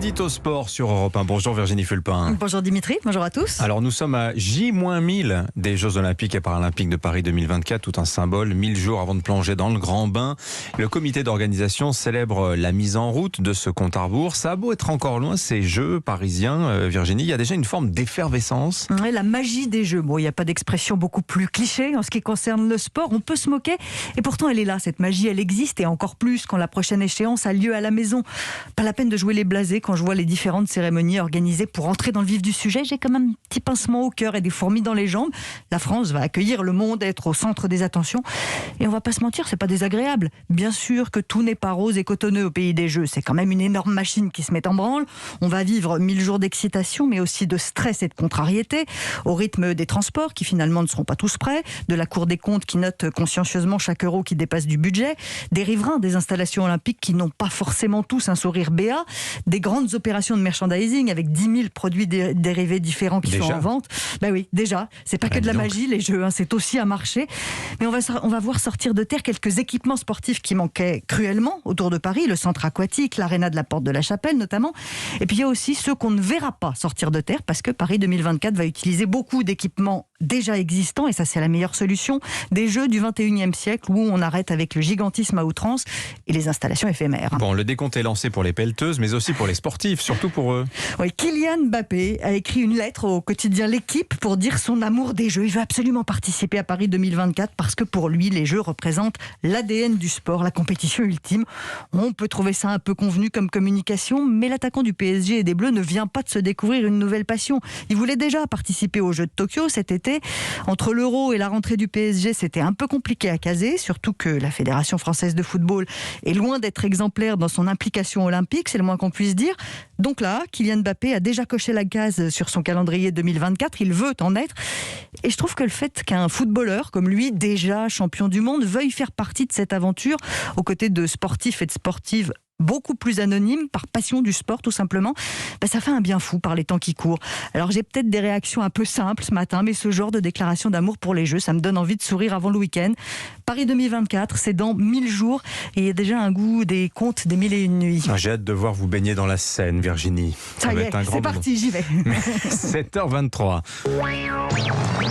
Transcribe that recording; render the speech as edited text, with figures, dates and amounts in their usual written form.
l'édito sport sur Europe 1. Bonjour Virginie Fulpin. Bonjour Dimitri, bonjour à tous. Alors nous sommes à J-1000 des Jeux Olympiques et Paralympiques de Paris 2024, tout un symbole. 1000 jours avant de plonger dans le grand bain. Le comité d'organisation célèbre la mise en route de ce compte à rebours. Ça a beau être encore loin, ces Jeux parisiens, Virginie, il y a déjà une forme d'effervescence. Ouais, la magie des Jeux. Bon, il n'y a pas d'expression beaucoup plus cliché en ce qui concerne le sport. On peut se moquer et pourtant elle est là, cette magie, elle existe et encore plus quand la prochaine échéance a lieu à la maison. Pas la peine de jouer les blasés quand je vois les différentes cérémonies organisées pour entrer dans le vif du sujet. J'ai quand même un petit pincement au cœur et des fourmis dans les jambes. La France va accueillir le monde, être au centre des attentions. Et on va pas se mentir, c'est pas désagréable. Bien sûr que tout n'est pas rose et cotonneux au pays des Jeux. C'est quand même une énorme machine qui se met en branle. On va vivre 1000 jours d'excitation, mais aussi de stress et de contrariété, au rythme des transports qui finalement ne seront pas tous prêts, de la Cour des comptes qui note consciencieusement chaque euro qui dépasse du budget, des riverains des installations olympiques qui n'ont pas forcément tous un sourire béat, des grandes opérations de merchandising avec 10 000 produits dérivés différents qui sont en vente. Ben oui, déjà, c'est pas que de la magie les Jeux, c'est aussi un marché. Mais on va voir sortir de terre quelques équipements sportifs qui manquaient cruellement autour de Paris, le centre aquatique, l'aréna de la Porte de la Chapelle notamment. Et puis il y a aussi ceux qu'on ne verra pas sortir de terre parce que Paris 2024 va utiliser beaucoup d'équipements déjà existants et ça c'est la meilleure solution. Des Jeux du 21e siècle où on arrête avec le gigantisme à outrance et les installations éphémères. Bon, le décompte est lancé pour les pelleteuses mais aussi pour les sportifs, surtout pour eux. Oui, Kylian Mbappé a écrit une lettre au quotidien L'Équipe pour dire son amour des Jeux. Il veut absolument participer à Paris 2024 parce que pour lui, les Jeux représentent l'ADN du sport, la compétition ultime. On peut trouver ça un peu convenu comme communication, mais l'attaquant du PSG et des Bleus ne vient pas de se découvrir une nouvelle passion. Il voulait déjà participer aux Jeux de Tokyo cet été. Entre l'Euro et la rentrée du PSG, c'était un peu compliqué à caser, surtout que la Fédération française de football est loin d'être exemplaire dans son implication olympique, c'est le moins qu'on puisse dire. Donc là, Kylian Mbappé a déjà coché la case sur son calendrier 2024, il veut en être. Et je trouve que le fait qu'un footballeur comme lui, déjà champion du monde, veuille faire partie de cette aventure, aux côtés de sportifs et de sportives beaucoup plus anonymes, par passion du sport tout simplement, ça fait un bien fou par les temps qui courent. Alors j'ai peut-être des réactions un peu simples ce matin, mais ce genre de déclaration d'amour pour les Jeux, ça me donne envie de sourire avant le week-end. Paris 2024, c'est dans 1000 jours et il y a déjà un goût des contes des 1001 nuits. J'ai hâte de voir vous baigner dans la Seine, Virginie. Ça y est, c'est parti, j'y vais. 7h23.